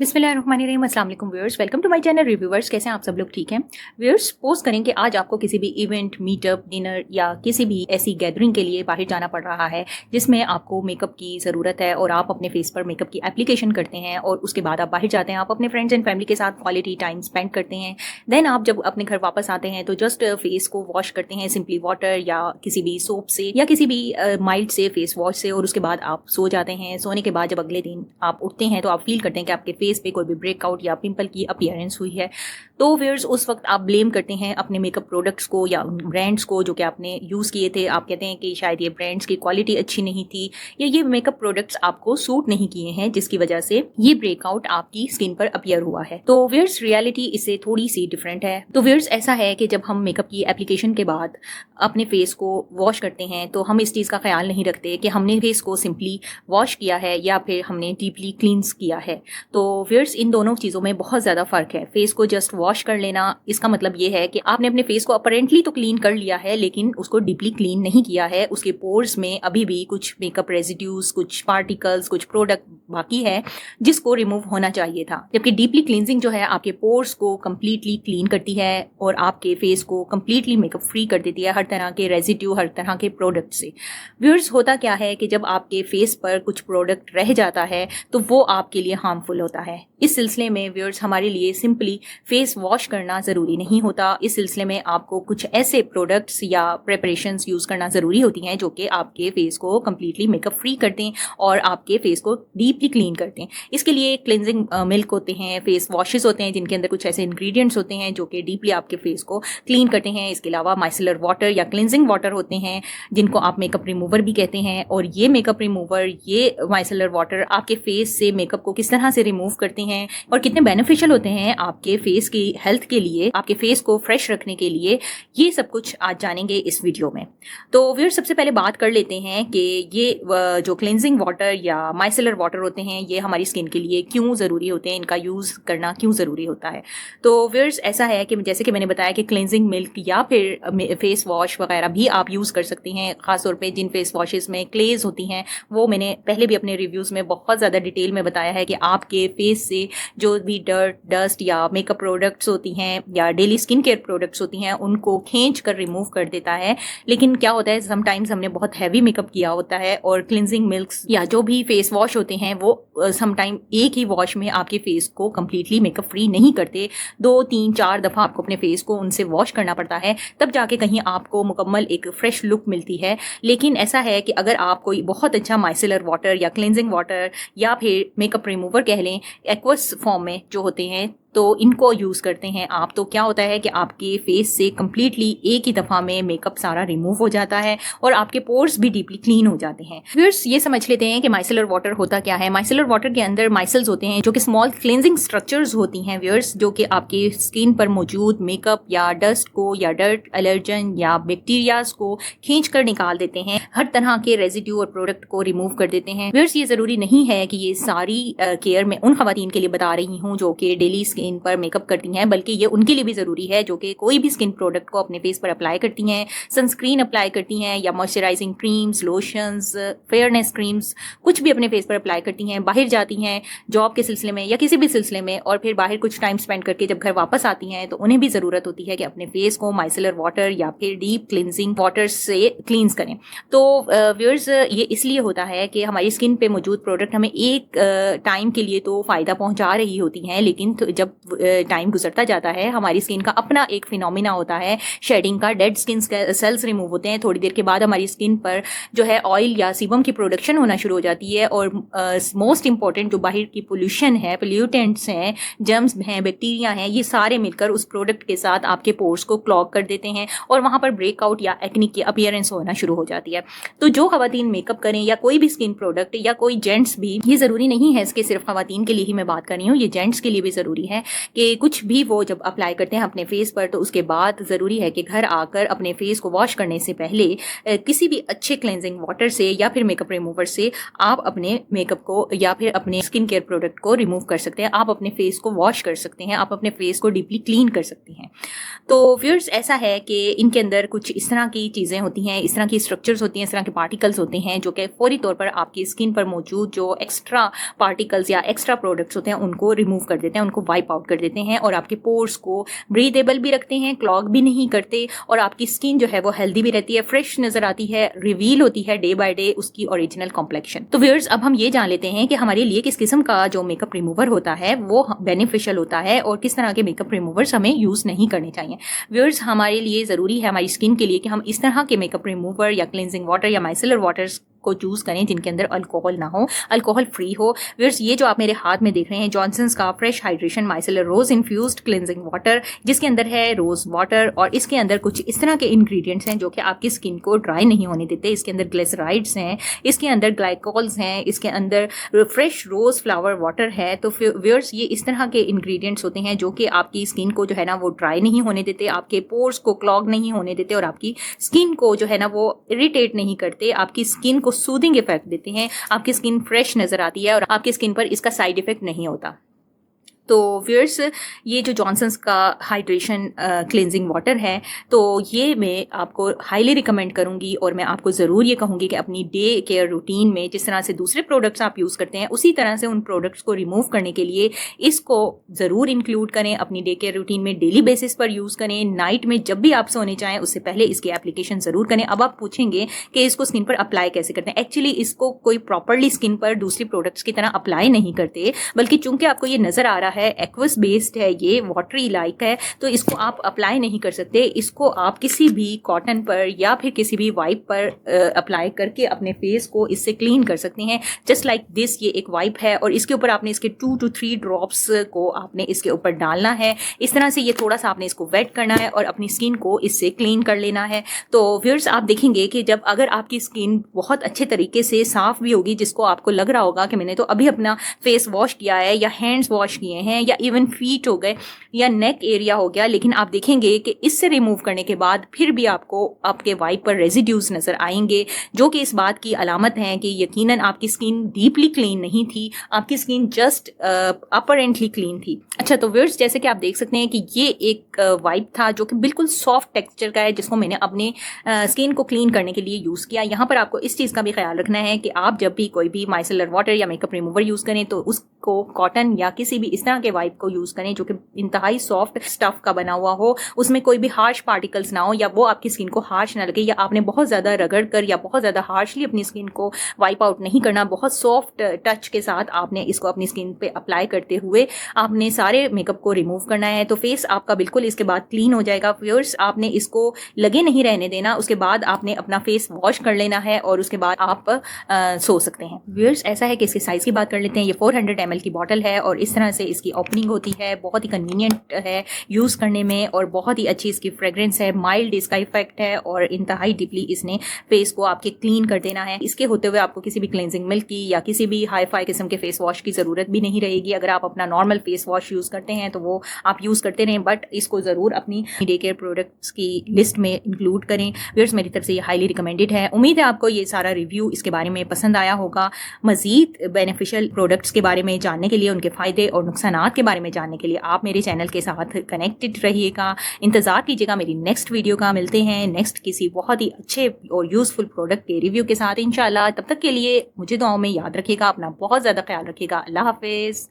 बिस्मिल्लाहिर्रहमानिर्रहीम, अस्सलाम वालेकुम viewers, welcome to my channel reviewers. कैसे हैं आप सब लोग? ठीक हैं व्यूअर्स। सपोज करें कि आज आपको किसी भी इवेंट, मीटअप, डिनर या किसी भी ऐसी गैदरिंग के लिए बाहर जाना पड़ रहा है जिसमें आपको मेकअप की ज़रूरत है और आप अपने फेस पर मेकअप की एप्लीकेशन करते हैं और उसके बाद आप बाहर जाते हैं, आप अपने फ्रेंड्स एंड फैमिली के साथ क्वालिटी टाइम स्पेंड करते हैं। देन आप जब अपने घर वापस आते हैं तो जस्ट फेस को वॉश करते हैं सिंपली वाटर या किसी भी सोप से या किसी भी माइल्ड से फेस वॉश से, और उसके बाद आप सो जाते हैं। सोने के बाद जब अगले दिन आप उठते हैं तो आप फील करते हैं कि आपके फेस पे कोई भी ब्रेकआउट या पिंपल की अपीयरेंस हुई है। तो व्यूअर्स, उस वक्त आप ब्लेम करते हैं अपने मेकअप प्रोडक्ट्स को या उन ब्रांड्स को जो कि आपने यूज़ किए थे। आप कहते हैं कि शायद ये ब्रांड्स की क्वालिटी अच्छी नहीं थी या ये मेकअप प्रोडक्ट्स आपको सूट नहीं किए हैं, जिसकी वजह से ये ब्रेकआउट आपकी स्किन पर अपीयर हुआ है। तो व्यूअर्स, रियलिटी इससे थोड़ी सी डिफरेंट है। तो व्यूअर्स, ऐसा है कि जब हम मेकअप की एप्लीकेशन के बाद अपने फेस को वॉश करते हैं तो हम इस चीज़ का ख्याल नहीं रखते कि हमने फेस को सिंपली वॉश किया है या फिर हमने डीपली क्लींस किया है। तो व्यूअर्स, इन दोनों चीज़ों में बहुत ज़्यादा फ़र्क है। फेस को जस्ट वॉश कर लेना, इसका मतलब ये है कि आपने अपने फेस को अपरेंटली तो क्लीन कर लिया है लेकिन उसको डीपली क्लीन नहीं किया है। उसके पोर्स में अभी भी कुछ मेकअप रेजिड्यूज, कुछ पार्टिकल्स, कुछ प्रोडक्ट बाकी है जिसको रिमूव होना चाहिए था। जबकि डीपली क्लींजिंग जो है आपके पोर्स को कम्प्लीटली क्लीन करती है और आपके फेस को कम्प्लीटली मेकअप फ्री कर देती है हर तरह के रेजिड्यू, हर तरह के प्रोडक्ट से। व्यूअर्स, होता क्या है कि जब आपके फेस पर कुछ प्रोडक्ट रह जाता है तो वो आपके लिए हार्मफुल होता है। इस सिलसिले में व्यूअर्स, हमारे लिए सिंपली फेस वॉश करना ज़रूरी नहीं होता। इस सिलसिले में आपको कुछ ऐसे प्रोडक्ट्स या प्रेपरेशंस यूज़ करना ज़रूरी होती हैं जो कि आपके फेस को कम्प्लीटली मेकअप फ्री करते हैं और आपके फेस को डीपली क्लीन करते हैं। इसके लिए क्लिनजिंग मिल्क होते हैं, फेस वॉशेस होते हैं जिनके अंदर कुछ ऐसे इंग्रेडिएंट्स होते हैं जो कि डीपली आपके फेस को क्लीन करते हैं। इसके अलावा माइसेलर वाटर या क्लिनजिंग वाटर होते हैं जिनको आप मेकअप रिमूवर भी कहते हैं, और ये मेकअप रिमूवर, ये माइसेलर वाटर आपके फेस से मेकअप को किस तरह से रिमूव करते हैं और कितने बेनिफिशियल होते हैं आपके फेस की हेल्थ के लिए, आपके फेस को फ्रेश रखने के लिए, ये सब कुछ आज जानेंगे इस वीडियो में। तो व्यूअर्स, सबसे पहले बात कर लेते हैं कि ये जो क्लेंजिंग वाटर या माइसेलर वाटर होते हैं ये हमारी स्किन के लिए क्यों ज़रूरी होते हैं, इनका यूज़ करना क्यों ज़रूरी होता है। तो व्यूअर्स, ऐसा है कि जैसे कि मैंने बताया कि क्लेंजिंग मिल्क या फिर फेस वॉश वगैरह भी आप यूज़ कर सकते हैं। ख़ासतौर पर जिन फेस वॉशेज़ में क्लेज होती हैं, वो मैंने पहले भी अपने रिव्यूज़ में बहुत ज़्यादा डिटेल में बताया है कि आपके फेस से जो भी डर्ट, डस्ट या मेकअप प्रोडक्ट्स होती हैं या डेली स्किन केयर प्रोडक्ट्स होती हैं उनको खींच कर रिमूव कर देता है। लेकिन क्या होता है, समटाइम्स हमने बहुत हैवी मेकअप किया होता है और क्लिनजिंग मिल्क्स या जो भी फेस वॉश होते हैं वो समटाइम एक ही वॉश में आपके फेस को कम्प्लीटली मेकअप फ्री नहीं करते। 2, 3, 4 दफ़ा आपको अपने फेस को उनसे वॉश करना पड़ता है, तब जाके कहीं आपको मुकम्मल एक फ्रेश लुक मिलती है। लेकिन ऐसा है कि अगर आप कोई बहुत अच्छा माइसेलर वाटर या क्लिनजिंग वाटर या फिर मेकअप रिमूवर कह लें, एक्वस फॉर्म में जो होते हैं, तो इनको यूज़ करते हैं आप, तो क्या होता है कि आपके फेस से कम्प्लीटली एक ही दफ़ा में मेकअप सारा रिमूव हो जाता है और आपके पोर्स भी डीपली क्लीन हो जाते हैं। व्यूअर्स, ये समझ लेते हैं कि माइसेलर वाटर होता क्या है। माइसेलर वाटर के अंदर माइसेल्स होते हैं जो कि स्मॉल क्लेंजिंग स्ट्रक्चर्स होती हैं व्यूअर्स, जो कि आपकी स्किन पर मौजूद मेकअप या डस्ट को या डर्ट, एलर्जन या बैक्टीरियाज को खींच कर निकाल देते हैं, हर तरह के रेजिड्यू और प्रोडक्ट को रिमूव कर देते हैं। व्यूअर्स, ये ज़रूरी नहीं है कि ये सारी केयर मैं उन खवातीन के लिए बता रही हूँ जो कि डेली स्किन पर मेकअप करती हैं, बल्कि ये उनके लिए भी ज़रूरी है जो कि कोई भी स्किन प्रोडक्ट को अपने फेस पर अप्लाई करती हैं, सनस्क्रीन अप्लाई करती हैं या moisturising creams, lotions, fairness creams, कुछ भी अपने फेस पर अप्लाई करती हैं, बाहर जाती हैं जॉब के सिलसिले में या किसी भी सिलसिले में, और फिर बाहर कुछ टाइम स्पेंड करके जब घर वापस आती हैं तो उन्हें भी ज़रूरत होती है कि अपने फेस को माइसेलर वाटर या फिर डीप क्लिनजिंग वाटर से क्लींस करें। तो व्यूअर्स, ये इसलिए होता है कि हमारी स्किन पे मौजूद प्रोडक्ट हमें एक टाइम के लिए तो फ़ायदा पहुँचा रही होती हैं, लेकिन जब टाइम गुजरता जाता है हमारी स्किन का अपना एक फिनोमिना होता है शेडिंग का। डेड स्किन सेल्स रिमूव होते हैं, थोड़ी देर के बाद हमारी स्किन पर जो है ऑयल या सीबम की प्रोडक्शन होना शुरू हो जाती है, और मोस्ट इंपॉर्टेंट जो बाहर की पोल्यूशन है, पोल्यूटेंट्स हैं, जर्म्स हैं, बैक्टीरिया हैं, ये सारे मिलकर उस प्रोडक्ट के साथ आपके पोर्स को क्लॉग कर देते हैं और वहाँ पर ब्रेकआउट या एक्ने की अपीयरेंस होना शुरू हो जाती है। तो जो खवातीन मेकअप करें या कोई भी स्किन प्रोडक्ट या कोई जेंट्स भी, ये ज़रूरी नहीं है इसके सिर्फ खवातीन के लिए ही मैं बात कर रही हूँ, ये जेंट्स के लिए भी ज़रूरी है है कि कुछ भी वो जब अप्लाई करते हैं अपने फेस पर तो उसके बाद ज़रूरी है कि घर आकर अपने फेस को वॉश करने से पहले किसी भी अच्छे क्लेंजिंग वाटर से या फिर मेकअप रिमूवर से आप अपने मेकअप को या फिर अपने स्किन केयर प्रोडक्ट को रिमूव कर सकते हैं। आप अपने फेस को वॉश कर सकते हैं, आप अपने फेस को डीपली क्लीन कर सकते हैं। तो व्यूअर्स ऐसा है कि इनके अंदर कुछ इस तरह की चीज़ें होती हैं, इस तरह की स्ट्रक्चर्स होती हैं, इस तरह के पार्टिकल्स होते हैं जो कि फौरी तौर पर आपकी स्किन पर मौजूद जो एक्स्ट्रा पार्टिकल्स या एक्स्ट्रा प्रोडक्ट्स होते हैं उनको रिमूव कर देते हैं, उनको वाइप आउट कर देते हैं और आपके पोर्स को ब्रीदेबल भी रखते हैं, क्लॉग भी नहीं करते और आपकी स्किन जो है वो हेल्दी भी रहती है, फ्रेश नजर आती है, रिवील होती है डे बाय डे उसकी ओरिजिनल कॉम्प्लेक्शन। तो व्यूअर्स अब हम ये जान लेते हैं कि हमारे लिए किस किस्म का जो मेकअप रिमूवर होता है वो बेनिफिशियल होता है और किस तरह के मेकअप रिमूवर्स हमें यूज नहीं करने चाहिए। व्यूअर्स हमारे लिए ज़रूरी है हमारी स्किन के लिए कि हम इस तरह के मेकअप रिमूवर या क्लिनजिंग वाटर या माइसेलर वाटर्स को चूज़ करें जिनके अंदर अल्कोहल ना हो, अल्कोहल फ्री हो। व्यूअर्स ये जो आप मेरे हाथ में देख रहे हैं जॉनसन्स का फ्रेश हाइड्रेशन माइसेलर रोज इन्फ्यूज्ड क्लिनजिंग वाटर, जिसके अंदर है रोज वाटर और इसके अंदर कुछ इस तरह के इंग्रेडिएंट्स हैं जो कि आपकी स्किन को ड्राई नहीं होने देते। इसके अंदर ग्लिसराइड्स हैं, इसके अंदर ग्लाइकोल्स हैं, इसके अंदर फ्रेश रोज फ्लावर वाटर है। तो व्यूअर्स ये इस तरह के इंग्रेडिएंट्स होते हैं जो कि आपकी स्किन को जो है ना वो ड्राई नहीं होने देते, आपके पोर्स को क्लॉग नहीं होने देते और आपकी स्किन को जो है ना वो इरिटेट नहीं करते, आपकी स्किन को सूदिंग इफेक्ट देते हैं, आपकी स्किन फ्रेश नजर आती है और आपकी स्किन पर इसका साइड इफेक्ट नहीं होता। तो व्यूअर्स ये जो जॉनसन्स का हाइड्रेशन क्लिनजिंग वाटर है तो ये मैं आपको हाईली रिकमेंड करूंगी और मैं आपको ज़रूर ये कहूँगी कि अपनी डे केयर रूटीन में जिस तरह से दूसरे प्रोडक्ट्स आप यूज़ करते हैं उसी तरह से उन प्रोडक्ट्स को रिमूव करने के लिए इसको ज़रूर इंक्लूड करें, अपनी डे केयर रूटीन में डेली बेसिस पर यूज़ करें। नाइट में जब भी आप सोने चाहें उससे पहले इसकी एप्लीकेशन ज़रूर करें। अब आप पूछेंगे कि इसको स्किन पर अप्लाई कैसे करते हैं। एक्चुअली इसको कोई प्रॉपरली स्किन पर दूसरी प्रोडक्ट्स की तरह अप्लाई नहीं करते, बल्कि चूंकि आपको ये नज़र आ रहा है एक्वस बेस्ड है, ये वाटरी लाइक है, तो इसको आप अप्लाई नहीं कर सकते। इसको आप किसी भी कॉटन पर या फिर किसी भी वाइप पर अप्लाई करके अपने फेस को इससे क्लीन कर सकते हैं। जस्ट लाइक दिस, ये एक वाइप है और इसके ऊपर आपने इसके 2 to 3 ड्रॉप्स को आपने इसके ऊपर डालना है। इस तरह से ये थोड़ा सा आपने इसको वेट करना है और अपनी स्किन को इससे क्लीन कर लेना है। तो व्यूअर्स आप देखेंगे कि जब अगर आपकी स्किन बहुत अच्छे तरीके से साफ भी होगी, जिसको आपको लग रहा होगा कि मैंने तो अभी अपना फेस वॉश किया है या हैंड्स वॉश किए हैं या इवन फीट हो गए या नेक एरिया हो गया, लेकिन आप देखेंगे कि इससे रिमूव करने के बाद फिर भी आपको आपके वाइप पर रेजिड्यूज नजर आएंगे, जो कि इस बात की अलामत है कि यकीनन आपकी स्किन डीपली क्लीन नहीं थी, आपकी स्किन जस्ट अपरेंटली क्लीन थी। अच्छा, तो व्यूअर्स जैसे कि आप देख सकते हैं कि ये एक वाइप था जो कि बिल्कुल सॉफ्ट टेक्सचर का है, जिसको मैंने अपने स्किन को क्लीन करने के लिए यूज़ किया। यहाँ पर आपको इस चीज़ का भी ख्याल रखना है कि आप जब भी कोई भी माइसेलर वाटर या मेकअप रिमूवर यूज़ करें तो उसको कॉटन या किसी भी इस तरह के वाइप को यूज़ करें जो कि इंतहाई सॉफ्ट स्टफ का बना हुआ हो, उसमें कोई भी हार्श पार्टिकल्स ना हो या वो आपकी स्किन को हार्श ना लगे, या आपने बहुत ज़्यादा रगड़ कर या बहुत ज़्यादा हार्शली अपनी स्किन को वाइप आउट नहीं करना। बहुत सॉफ्ट टच के साथ आपने इसको अपनी स्किन पे अप्लाई करते हुए आपने सारे मेकअप को रिमूव करना है। तो फेस आपका बिल्कुल इसके बाद क्लीन हो जाएगा। व्यूअर्स आपने इसको लगे नहीं रहने देना, उसके बाद आपने अपना फेस वॉश कर लेना है और उसके बाद आप सो सकते हैं। व्यूअर्स ऐसा है कि इसके साइज़ की बात कर लेते हैं। ये 400 ml की बॉटल है और इस तरह से इसकी ओपनिंग होती है। बहुत ही कन्वीनियंट है यूज़ करने में और बहुत ही अच्छी इसकी फ्रेग्रेंस है, माइल्ड इसका इफेक्ट है और इंतहाई डीपली इसने फेस को आपके क्लीन कर देना है। इसके होते हुए आपको किसी भी क्लेंजिंग मिल्क की या किसी भी हाई फाई किस्म के फेस वॉश की ज़रूरत भी नहीं रहेगी। अगर आप अपना नॉर्मल फेस वॉश यूज़ करते हैं तो वो आप यूज़ करते रहें, बट इसको ज़रूर अपनी डे केयर प्रोडक्ट्स की लिस्ट में इंक्लूड करें। व्यूअर्स मेरी तरफ से ये हाईली रिकमेंडेड है। उम्मीद है आपको ये सारा रिव्यू इसके बारे में पसंद आया होगा। मज़ीद बेनिफिशियल प्रोडक्ट्स के बारे में जानने के लिए, उनके फ़ायदे और नुकसानात के बारे में जानने के लिए आप मेरे चैनल के साथ कनेक्टेड रहिएगा। इंतज़ार कीजिएगा मेरी नेक्स्ट वीडियो का। मिलते हैं नेक्स्ट किसी बहुत ही अच्छे और यूज़फुल प्रोडक्ट के रिव्यू के साथ इंशाल्लाह। तब तक के लिए मुझे दुआओं में याद रखिएगा, अपना बहुत ज़्यादा ख्याल रखिएगा। अल्लाह हाफिज़।